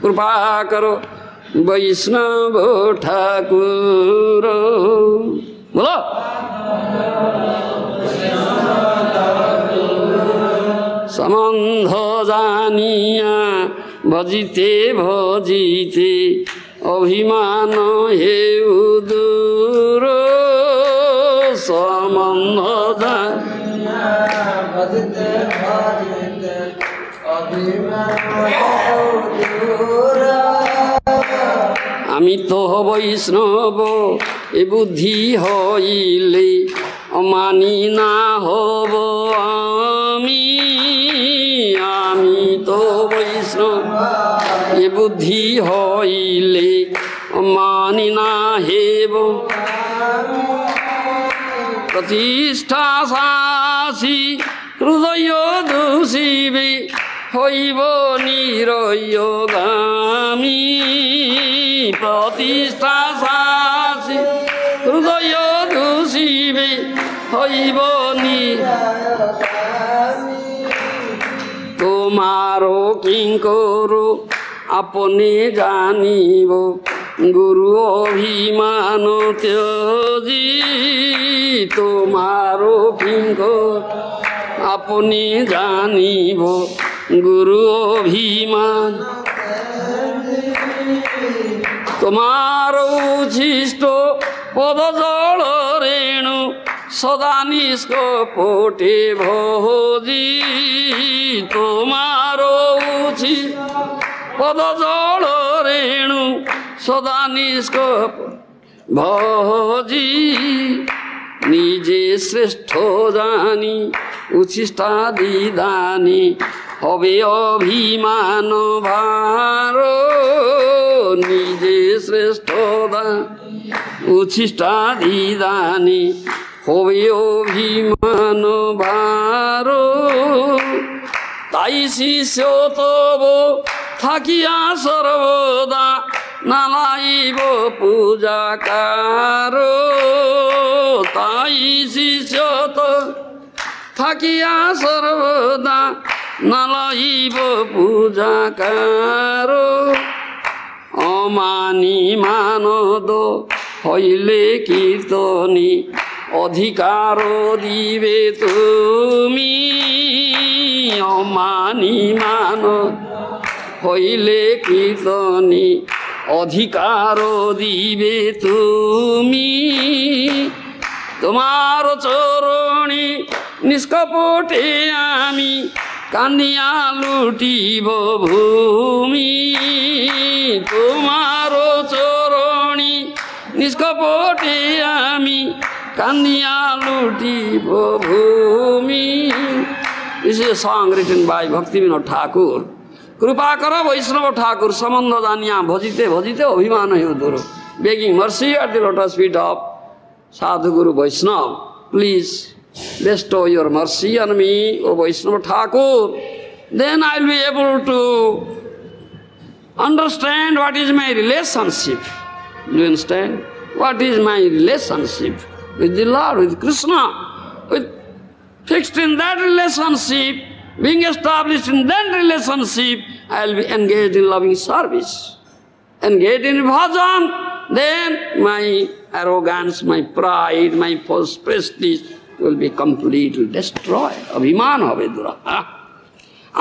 कृपा करो वैष्णव ठाकुर। बोलो संबंध जानिया भजिते भजिते अभिमान हेउ दूर। संबंध जानिया भजिते भजिते अभिमान हेउ दूर। আমি তো বৈষ্ণব এ বুদ্ধি হইলে অমানি না হব আমি। আমি তো বৈষ্ণব এ বুদ্ধি হইলে অমানি না হেব। প্রতিষ্ঠা শাসি হৃদয় দূষিবে হইব নিরয়োগামী। প্রতিষ্ঠা শাসি হৃদয় দূষিবে হইব নিরয়োগামী। তোমারো কিঙ্কর আপনি জানিব গুরু অভিমান ত্যাজি। তোমারো কিঙ্কর আপনি জানিব গুরু অভিমান। তোমার উচ্ছিষ্ট পদ জল রেণু সদা নিষ্কপটে ভজি। তোমার উচ্ছিষ্ট পদ জল রেণু সদা নিষ্কপ ভজি। নিজে শ্রেষ্ঠ জানি উচ্ছিষ্টাদি দানি হবে অভিমান ভার। নিজে শ্রেষ্ঠ উচ্ছিষ্টাদি দানি হবে অভিমান ভার। তাই শিষ্য তব থাকিয়া সর্বদা নালাইব পূজাকার। তাই শিষ্য থাকিয়া সর্বদা নালাইব পূজাকার। অমানি মানদ হইলে কীর্তনী অধিকার দিবে তুমি। অমানি মানদ হইলে কীর্তনী অধিকার দিবে তুমি। তোমার চরণে নিষ্কপটে আমি কান্দিয়া লুটিব ভূমি। তোমার চরণে নিষ্কপটে আমি কান্দিয়া লুটিব ভূমি। This is a song written by Bhaktivinoda Thakur. कृपा करो वैष्णव ठाकुर संबंध जानिया भजिते भजिते अभिमान हेउ दूर। Begging mercy at the lotus feet of Sadhu Guru Vaishnava. Please bestow your mercy on me, O Vaishnava Thakur. Then I will be able to understand what is my relationship. Do you understand? What is my relationship with the Lord, with Krishna? With fixed in that relationship, being established in that relationship, I will be engaged in loving service. Engaged in bhajan, then my arrogance, my pride, my false prestige will be completely destroyed. Abhiman hobe dura.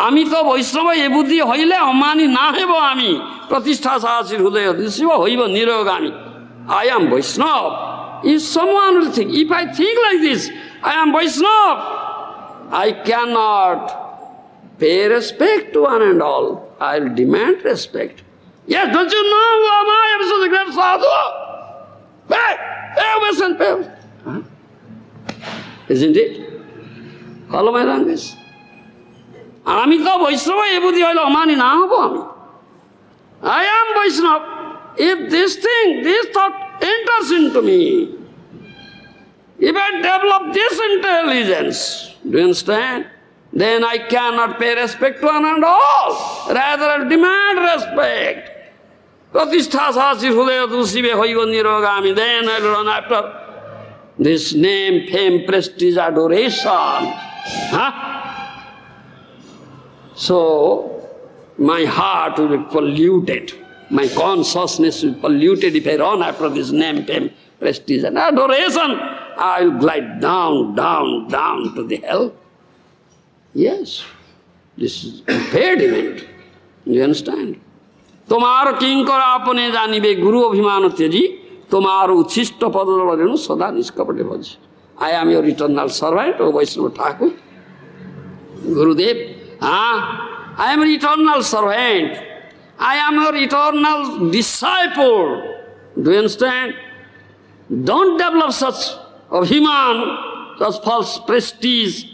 আমি তো বৈষ্ণব এ বুদ্ধি হইলে অমানি না হেব আমি। প্রতিষ্ঠা শাসির হৃদয় দৃশিব হইব নিরয়োগামী। I am Vaishnava. If someone will think, if I think like this, I am Vaishnava, I cannot pay respect to one and all. I will demand respect. Yes, don't you know who am I? I am such a great sadhu. Pay obeisance, pay obeisance. Isn't it? Follow my language. আমি তো বৈষ্ণব এ বুদ্ধি হইলে অমানি না হব আমি। I am Vaishnava. If this thing, this thought enters into me, if I develop this intelligence, do you understand? Then I cannot pay respect to one and all. Rather, I demand respect. Pratishtha sasi hudaya dushibe hoiva nirogami. Then I will run after this name, fame, prestige, adoration. Huh? So, my heart will be polluted. My consciousness will be polluted if I run after this name, fame, prestige and adoration. I will glide down, down, down to the hell. Yes, this is impediment. You understand? Tomar kinkara apane janibe guru abhimano teji, tomar uchishta padadala renu sada niskapate bhaji. I am your eternal servant, O Vaishnava Thakur. Gurudev, I am your eternal servant. I am your eternal disciple. Do you understand? Don't develop such abhiman, such false prestige.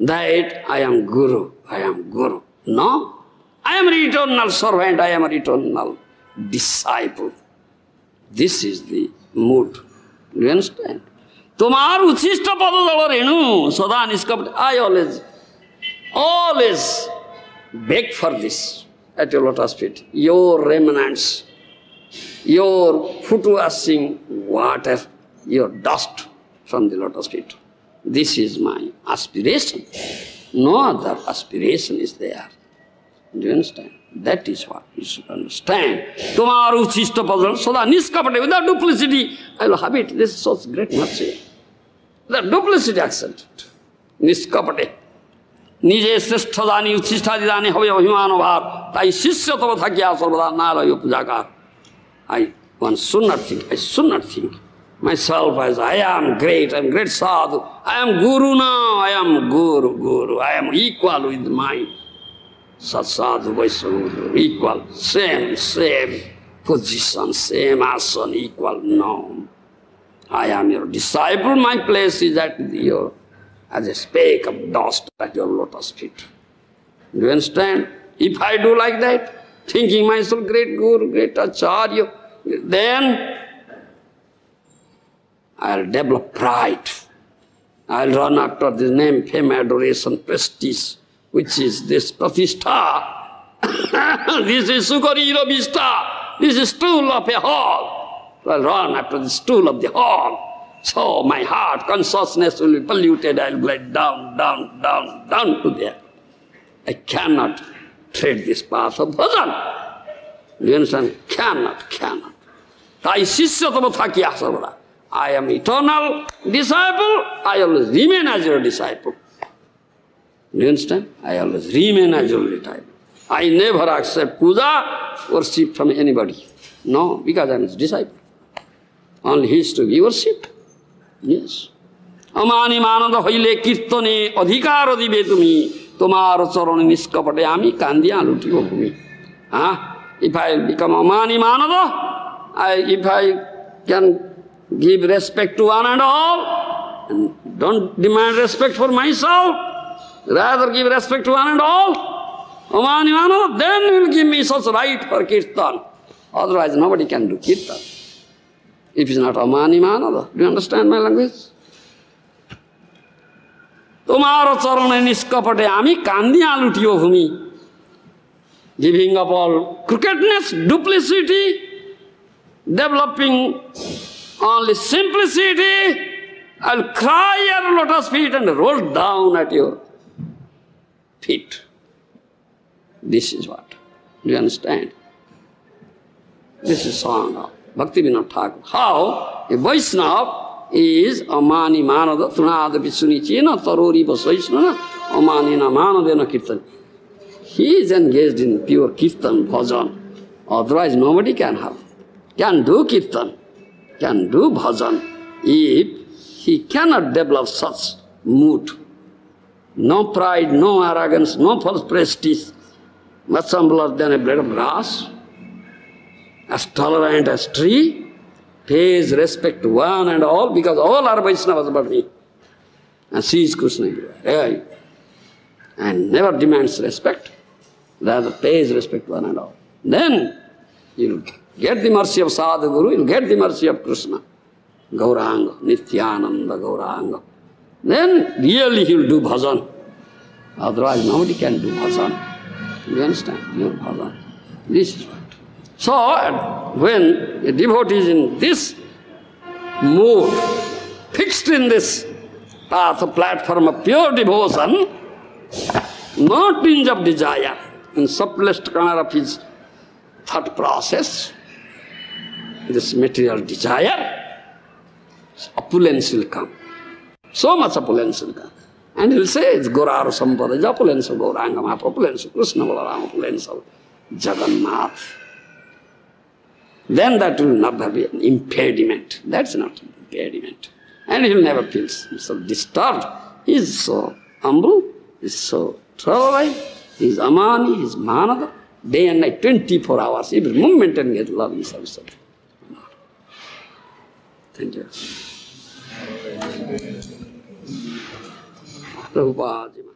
That I am Guru, I am Guru. No, I am an eternal servant, I am an eternal disciple. This is the mood. Do you understand? Tomar uchishta padadala renu sada niskapate. I always beg for this at your lotus feet. Your remnants, your foot washing water, your dust from the lotus feet. This is my aspiration. No other aspiration is there. Do you understand? That is what you should understand. Tomaru chista padal sada niskapate, without duplicity, I will have it. This is such great mercy. Without duplicity accepted. Niskapate. Nije srestha jani uchistha jani hobe abhimano bhav. Tai shishya tava thakya sarvada narayo pujakar. One should not think. I should not think myself as I am great sadhu. I am Guru now. I am Guru. I am equal with my sadhu Vaishnava, equal, same position, same asana, equal. No. I am your disciple. My place is at as a speck of dust at your lotus feet. Do you understand? If I do like that, thinking myself great Guru, great Acharya, then I'll develop pride. I'll run after the name, fame, adoration, prestige, which is this pratishtha. This is Sukarira Vista. This is stool of a hall. I'll run after the stool of the hall. So my heart, consciousness will be polluted. I'll glide down, down, down, down to there. I cannot tread this path of bhajan. Do you understand? Cannot. Tai shishya tava thakya sarvada. I am eternal disciple. I always remain as your disciple. Do you understand? I always remain as your disciple. I never accept puja, worship from anybody. No, because I am his disciple. Only he is to be worshipped. Yes. Amani manada hoile kirtane adhikar dibe tumi tomar charane niskapate ami kandiya lutibo bhumi. If I become amani manada, if I can give respect to one and all, and don't demand respect for myself, rather give respect to one and all, amani manada, then you will give me such right for kirtan. Otherwise nobody can do kirtan. If it's not amani manada, do you understand my language? Tomaro charane niskapate ami kandiya lutiyo bhumi. Giving up all crookedness, duplicity, developing only simplicity, I'll cry at your lotus feet and roll down at your feet. This is what. Do you understand? This is song of Bhaktivinoda Thakur. How a Vaishnava is amani manada tunada visunichena tarori vasaisnana amanina manadena kirtan. He is engaged in pure kirtan, bhajan. Otherwise nobody can do kirtan, can do bhajan, if he cannot develop such mood. No pride, no arrogance, no false prestige, much humbler than a blade of grass, as tolerant as tree, pays respect to one and all, because all are Vaishnavas but me. And sees Krishna everywhere. And never demands respect, rather pays respect to one and all. Then you'll get the mercy of Sadhu Guru, you'll get the mercy of Krishna. Gauranga, Nityananda Gauranga. Then really he'll do bhajan. Otherwise nobody can do bhajan. You understand? Pure bhajan. This is what. So when a devotee is in this mood, fixed in this path of platform of pure devotion, no tinge of desire. In subtlest corner of his thought process, this material desire, opulence will come. So much opulence will come. And he'll say, it's Gaurara Sampada, it's opulence of Gauranga Mahaprabhu, opulence of Krishna Balaram, opulence of Jagannath. Then that will not be an impediment. That's not an impediment. And he'll never feel himself disturbed. He's so humble, he's so thoroughly, he's Amani, he's Manada, day and night, 24 hours, every moment and get love in service of Lord. Thank you. Prabhupada.